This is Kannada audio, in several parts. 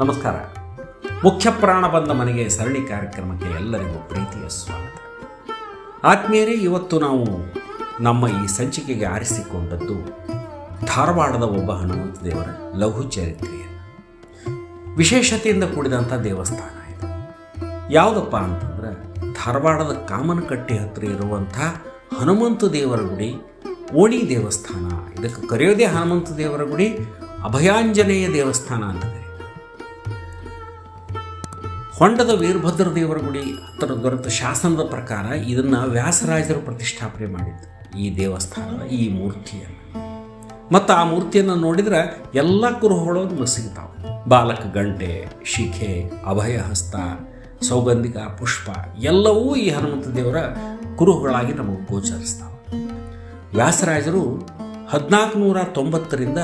ನಮಸ್ಕಾರ. ಮುಖ್ಯ ಪ್ರಾಣ ಬಂದ ಮನೆಗೆ ಸರಣಿ ಕಾರ್ಯಕ್ರಮಕ್ಕೆ ಎಲ್ಲರಿಗೂ ಪ್ರೀತಿಯ ಸ್ವಾಗತ. ಆತ್ಮೀಯರೇ, ಇವತ್ತು ನಾವು ನಮ್ಮ ಈ ಸಂಚಿಕೆಗೆ ಆರಿಸಿಕೊಂಡದ್ದು ಧಾರವಾಡದ ಒಬ್ಬ ಹನುಮಂತ ದೇವರ ಲಘು ಚರಿತ್ರೆಯನ್ನು. ವಿಶೇಷತೆಯಿಂದ ಕೂಡಿದಂಥ ದೇವಸ್ಥಾನ ಇದು. ಯಾವುದಪ್ಪ ಅಂತಂದ್ರೆ ಧಾರವಾಡದ ಕಾಮನಕಟ್ಟೆ ಹತ್ತಿರ ಇರುವಂಥ ಹನುಮಂತ ದೇವರ ಗುಡಿ, ಓಣಿ ದೇವಸ್ಥಾನ. ಇದಕ್ಕೆ ಕರೆಯೋದೇ ಹನುಮಂತ ದೇವರ ಗುಡಿ, ಅಭಯಾಂಜನೇಯ ದೇವಸ್ಥಾನ ಅಂತ ಕರೀತಾರೆ. ಹೊಂಡದ ವೀರಭದ್ರ ದೇವರ ಗುಡಿ ಹತ್ತಿರ ದೊರೆತ ಶಾಸನದ ಪ್ರಕಾರ ಇದನ್ನು ವ್ಯಾಸರಾಜರು ಪ್ರತಿಷ್ಠಾಪನೆ ಮಾಡಿದ್ದು, ಈ ದೇವಸ್ಥಾನದ ಈ ಮೂರ್ತಿಯನ್ನು. ಮತ್ತು ಆ ಮೂರ್ತಿಯನ್ನು ನೋಡಿದ್ರೆ ಎಲ್ಲ ಕುರುಹುಗಳು ನಮಗೆ ಸಿಗ್ತಾವೆ. ಬಾಲಕ ಗಂಟೆ, ಶಿಖೆ, ಅಭಯಹಸ್ತ, ಸೌಗಂಧಿಕ ಪುಷ್ಪ ಎಲ್ಲವೂ ಈ ಹನುಮಂತ ದೇವರ ಕುರುಹುಗಳಾಗಿ ನಮಗೆ ಗೋಚರಿಸ್ತಾವೆ. ವ್ಯಾಸರಾಜರು 1490ರಿಂದ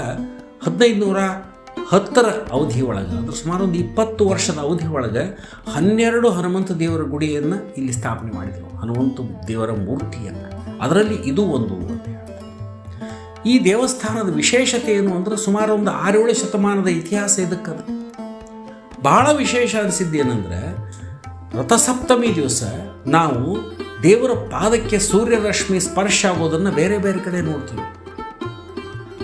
1510 ಅವಧಿ ಒಳಗೆ, ಅಂದರೆ ಸುಮಾರು ಒಂದು 20 ವರ್ಷದ ಅವಧಿ ಒಳಗೆ 12 ಹನುಮಂತ ದೇವರ ಗುಡಿಯನ್ನು ಇಲ್ಲಿ ಸ್ಥಾಪನೆ ಮಾಡಿದರು, ಹನುಮಂತ ದೇವರ ಮೂರ್ತಿಯನ್ನು. ಅದರಲ್ಲಿ ಇದು ಒಂದು. ಈ ದೇವಸ್ಥಾನದ ವಿಶೇಷತೆ ಏನು ಅಂದರೆ ಸುಮಾರು ಒಂದು 6-7 ಶತಮಾನದ ಇತಿಹಾಸ ಇದಕ್ಕದು. ಬಹಳ ವಿಶೇಷ ಅನಿಸಿದ್ದು ಏನಂದರೆ, ರಥಸಪ್ತಮಿ ದಿವಸ ನಾವು ದೇವರ ಪಾದಕ್ಕೆ ಸೂರ್ಯರಶ್ಮಿ ಸ್ಪರ್ಶ ಆಗೋದನ್ನು ಬೇರೆ ಬೇರೆ ಕಡೆ ನೋಡ್ತೀವಿ.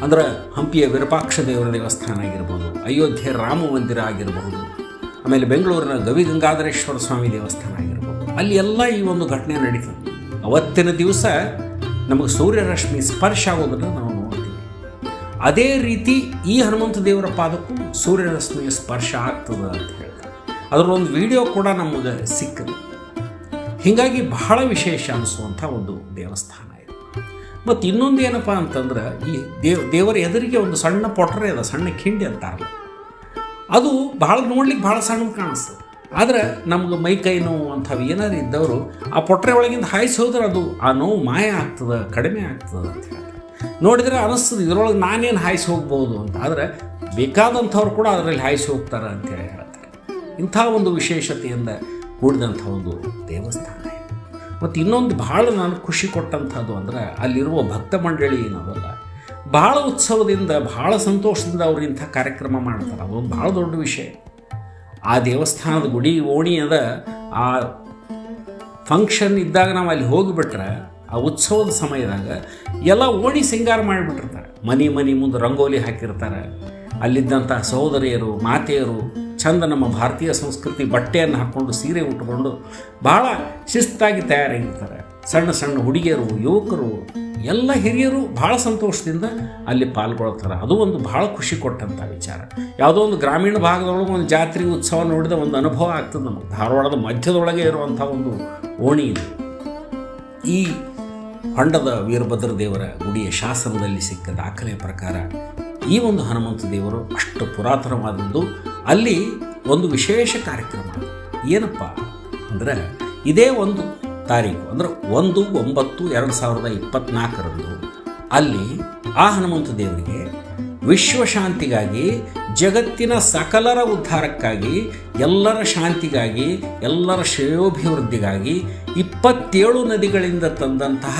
ಅಂದ್ರೆ ಹಂಪಿಯ ವಿರೂಪಾಕ್ಷ ದೇವರ ದೇವಸ್ಥಾನ ಆಗಿರ್ಬೋದು, ಅಯೋಧ್ಯೆ ರಾಮ ಮಂದಿರ ಆಗಿರಬಹುದು, ಆಮೇಲೆ ಬೆಂಗಳೂರಿನ ಗವಿಗಂಗಾಧರೇಶ್ವರ ಸ್ವಾಮಿ ದೇವಸ್ಥಾನ ಆಗಿರ್ಬೋದು, ಅಲ್ಲಿ ಎಲ್ಲ ಈ ಒಂದು ಘಟನೆ ನಡೀತದೆ. ಅವತ್ತಿನ ದಿವಸ ನಮಗೆ ಸೂರ್ಯರಶ್ಮಿ ಸ್ಪರ್ಶ ಆಗೋದನ್ನು ನಾವು ನೋಡ್ತೀವಿ. ಅದೇ ರೀತಿ ಈ ಹನುಮಂತ ದೇವರ ಪಾದಕ್ಕೂ ಸೂರ್ಯರಶ್ಮಿಯ ಸ್ಪರ್ಶ ಆಗ್ತದೆ ಅಂತ ಹೇಳ್ತಾರೆ. ಅದರಲ್ಲೊಂದು ವಿಡಿಯೋ ಕೂಡ ನಮಗೆ ಸಿಕ್ಕದು. ಹೀಗಾಗಿ ಬಹಳ ವಿಶೇಷ ಅನಿಸುವಂಥ ಒಂದು ದೇವಸ್ಥಾನ ಇದು. ಮತ್ತು ಇನ್ನೊಂದು ಏನಪ್ಪ ಅಂತಂದ್ರೆ, ಈ ದೇವರ ಎದುರಿಗೆ ಒಂದು ಸಣ್ಣ ಪೊಟ್ರೆ ಅದ, ಸಣ್ಣ ಕಿಂಡಿ ಅಂತಾರಲ್ಲ, ಅದು ಭಾಳ ನೋಡ್ಲಿಕ್ಕೆ ಭಾಳ ಸಣ್ಣದು ಕಾಣಿಸ್ತದೆ. ಆದರೆ ನಮ್ಗೆ ಮೈ ಕೈ ನೋವು ಅಂಥವು ಏನಾದ್ರು ಇದ್ದವರು ಆ ಪೊಟ್ರೆ ಒಳಗಿಂದ ಹಾಯಿಸಿ ಹೋದ್ರೆ ಅದು ಆ ನೋವು ಮಾಯ ಆಗ್ತದೆ, ಕಡಿಮೆ ಆಗ್ತದೆ ಅಂತ ಹೇಳ್ತಾರೆ. ನೋಡಿದರೆ ಅನ್ನಿಸ್ತದೆ ಇದರೊಳಗೆ ನಾನೇನು ಹಾಯಿಸಿ ಹೋಗ್ಬೋದು ಅಂತ. ಆದರೆ ಬೇಕಾದಂಥವ್ರು ಕೂಡ ಅದರಲ್ಲಿ ಹಾಯಿಸಿ ಹೋಗ್ತಾರೆ ಅಂತೇಳಿ ಹೇಳ್ತಾರೆ. ಇಂಥ ಒಂದು ವಿಶೇಷತೆಯಿಂದ ಕೂಡಿದಂಥ ಒಂದು ದೇವಸ್ಥಾನ ಇದೆ. ಮತ್ತು ಇನ್ನೊಂದು ಭಾಳ ನಾನು ಖುಷಿ ಕೊಟ್ಟಂಥದ್ದು ಅಂದರೆ, ಅಲ್ಲಿರುವ ಭಕ್ತ ಮಂಡಳಿ ಏನದಲ್ಲ, ಭಾಳ ಉತ್ಸವದಿಂದ ಭಾಳ ಸಂತೋಷದಿಂದ ಅವರು ಇಂಥ ಕಾರ್ಯಕ್ರಮ ಮಾಡ್ತಾರೆ. ಅದೊಂದು ಭಾಳ ದೊಡ್ಡ ವಿಷಯ. ಆ ದೇವಸ್ಥಾನದ ಗುಡಿ ಓಣಿ ಅದ, ಆ ಫಂಕ್ಷನ್ ಇದ್ದಾಗ ನಾವು ಅಲ್ಲಿ ಹೋಗಿಬಿಟ್ರೆ, ಆ ಉತ್ಸವದ ಸಮಯದಾಗ ಎಲ್ಲ ಓಣಿ ಸಿಂಗಾರ ಮಾಡಿಬಿಟ್ಟಿರ್ತಾರೆ. ಮನೆ ಮುಂದೆ ರಂಗೋಲಿ ಹಾಕಿರ್ತಾರೆ. ಅಲ್ಲಿದ್ದಂಥ ಸಹೋದರಿಯರು, ಮಾತೆಯರು ಚಂದ ನಮ್ಮ ಭಾರತೀಯ ಸಂಸ್ಕೃತಿ ಬಟ್ಟೆಯನ್ನು ಹಾಕ್ಕೊಂಡು, ಸೀರೆ ಉಟ್ಕೊಂಡು ಭಾಳ ಶಿಸ್ತಾಗಿ ತಯಾರಾಗಿರ್ತಾರೆ. ಸಣ್ಣ ಸಣ್ಣ ಹುಡುಗಿಯರು, ಯುವಕರು, ಎಲ್ಲ ಹಿರಿಯರು ಭಾಳ ಸಂತೋಷದಿಂದ ಅಲ್ಲಿ ಪಾಲ್ಗೊಳ್ತಾರೆ. ಅದು ಒಂದು ಭಾಳ ಖುಷಿ ಕೊಟ್ಟಂಥ ವಿಚಾರ. ಯಾವುದೋ ಒಂದು ಗ್ರಾಮೀಣ ಭಾಗದೊಳಗೆ ಒಂದು ಜಾತ್ರೆ ಉತ್ಸವ ನೋಡಿದ ಒಂದು ಅನುಭವ ಆಗ್ತದೆ ನಮಗೆ. ಧಾರವಾಡದ ಮಧ್ಯದೊಳಗೆ ಇರುವಂಥ ಒಂದು ಓಣಿ ಇದು. ಈ ಹೊಂಡದ ವೀರಭದ್ರ ದೇವರ ಗುಡಿಯ ಶಾಸನದಲ್ಲಿ ಸಿಕ್ಕ ದಾಖಲೆಯ ಪ್ರಕಾರ ಈ ಒಂದು ಹನುಮಂತ ದೇವರು ಅಷ್ಟು ಪುರಾತನವಾದದ್ದು. ಅಲ್ಲಿ ಒಂದು ವಿಶೇಷ ಕಾರ್ಯಕ್ರಮ ಏನಪ್ಪ ಅಂದರೆ, ಇದೇ 1 ತಾರೀಕು ಅಂದರೆ 1/9/2024 ಅಲ್ಲಿ ಆ ಹನುಮಂತ ದೇವರಿಗೆ ವಿಶ್ವಶಾಂತಿಗಾಗಿ, ಜಗತ್ತಿನ ಸಕಲರ ಉದ್ಧಾರಕ್ಕಾಗಿ, ಎಲ್ಲರ ಶಾಂತಿಗಾಗಿ, ಎಲ್ಲರ ಶ್ರೇಯೋಭಿವೃದ್ಧಿಗಾಗಿ 27 ನದಿಗಳಿಂದ ತಂದಂತಹ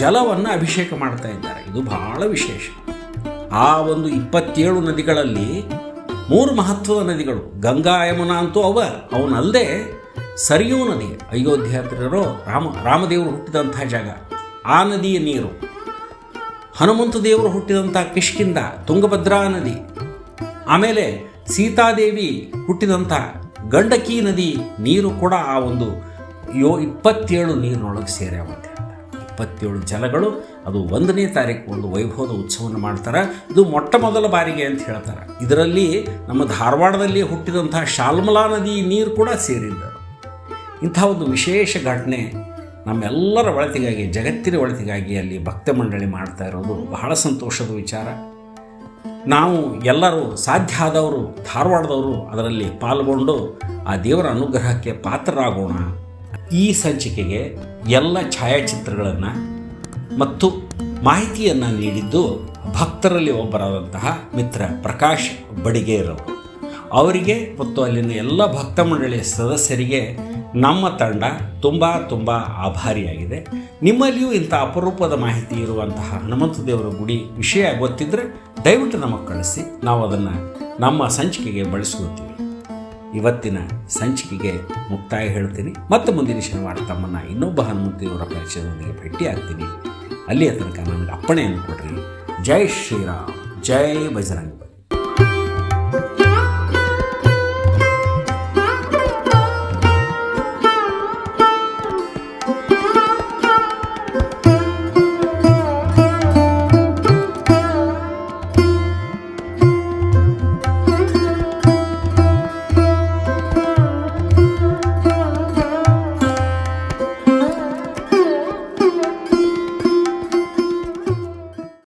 ಜಲವನ್ನು ಅಭಿಷೇಕ ಮಾಡ್ತಾ ಇದ್ದಾರೆ. ಇದು ಬಹಳ ವಿಶೇಷ. ಆ ಒಂದು 27 ನದಿಗಳಲ್ಲಿ 3 ಮಹತ್ವದ ನದಿಗಳು, ಗಂಗಾ ಯಮುನಾ ಅಂತೂ ಅವನಲ್ಲದೆ ಸರಿಯೂ ನದಿ, ಅಯೋಧ್ಯೆ ಹತ್ತಿರ ಇರೋ ರಾಮದೇವರು ಹುಟ್ಟಿದಂಥ ಜಾಗ, ಆ ನದಿಯ ನೀರು, ಹನುಮಂತ ದೇವರು ಹುಟ್ಟಿದಂಥ ಕಿಷ್ಕಿಂಧ, ತುಂಗಭದ್ರಾ ನದಿ, ಆಮೇಲೆ ಸೀತಾದೇವಿ ಹುಟ್ಟಿದಂಥ ಗಂಡಕಿ ನದಿ ನೀರು ಕೂಡ ಆ ಒಂದು 27 ನೀರಿನೊಳಗೆ ಸೇರ್ಯಾವಂತೆ. 27 ಜಲಗಳು. ಅದು 1ನೇ ತಾರೀಕು ಒಂದು ವೈಭವದ ಉತ್ಸವವನ್ನು ಮಾಡ್ತಾರೆ. ಇದು ಮೊಟ್ಟ ಮೊದಲ ಬಾರಿಗೆ ಅಂತ ಹೇಳ್ತಾರೆ. ಇದರಲ್ಲಿ ನಮ್ಮ ಧಾರವಾಡದಲ್ಲಿ ಹುಟ್ಟಿದಂಥ ಶಾಲ್ಮಲಾ ನದಿ ನೀರು ಕೂಡ ಸೇರಿದ್ದರು. ಇಂಥ ಒಂದು ವಿಶೇಷ ಘಟನೆ ನಮ್ಮೆಲ್ಲರ ಒಳಿತಿಗಾಗಿ, ಜಗತ್ತಿನ ಒಳಿತಿಗಾಗಿ ಅಲ್ಲಿ ಭಕ್ತ ಮಂಡಳಿ ಮಾಡ್ತಾ ಇರೋದು ಬಹಳ ಸಂತೋಷದ ವಿಚಾರ. ನಾವು ಎಲ್ಲರೂ ಸಾಧ್ಯ ಆದವರು, ಧಾರವಾಡದವರು ಅದರಲ್ಲಿ ಪಾಲ್ಗೊಂಡು ಆ ದೇವರ ಅನುಗ್ರಹಕ್ಕೆ ಪಾತ್ರರಾಗೋಣ. ಈ ಸಂಚಿಕೆಗೆ ಎಲ್ಲ ಛಾಯಾಚಿತ್ರಗಳನ್ನು ಮತ್ತು ಮಾಹಿತಿಯನ್ನು ನೀಡಿದ್ದು ಭಕ್ತರಲ್ಲಿ ಒಬ್ಬರಾದಂತಹ ಮಿತ್ರ ಪ್ರಕಾಶ್ ಬಡಿಗೇರವರು. ಅವರಿಗೆ ಮತ್ತು ಅಲ್ಲಿನ ಎಲ್ಲ ಭಕ್ತ ಮಂಡಳಿಯ ಸದಸ್ಯರಿಗೆ ನಮ್ಮ ತಂಡ ತುಂಬ ಆಭಾರಿಯಾಗಿದೆ. ನಿಮ್ಮಲ್ಲಿಯೂ ಇಂಥ ಅಪರೂಪದ ಮಾಹಿತಿ ಇರುವಂತಹ ಹನುಮಂತ ದೇವರ ಗುಡಿ ವಿಷಯ ಗೊತ್ತಿದ್ದರೆ ದಯವಿಟ್ಟು ನಮಗೆ ಕಳಿಸಿ, ನಾವು ಅದನ್ನು ನಮ್ಮ ಸಂಚಿಕೆಗೆ ಬಳಸ್ಕೊಳ್ತೀವಿ. ಇವತ್ತಿನ ಸಂಚಿಕೆಗೆ ಮುಕ್ತಾಯ ಹೇಳ್ತೀನಿ. ಮತ್ತು ಮುಂದಿನ ಶನಿವಾರ ತಮ್ಮನ್ನು ಇನ್ನೊಬ್ಬ ಹನುಮಂತ ದೇವರ ಪರಿಚಯದೊಂದಿಗೆ ಭೇಟಿ ಆಗ್ತೀನಿ. ಅಲ್ಲಿಯ ತನಕ ನನಗೆ ಅಪ್ಪಣೆಯನ್ನು ಕೊಡ್ರಿ. ಜೈ ಶ್ರೀರಾಮ್, ಜೈ ಬಜರಂಗ.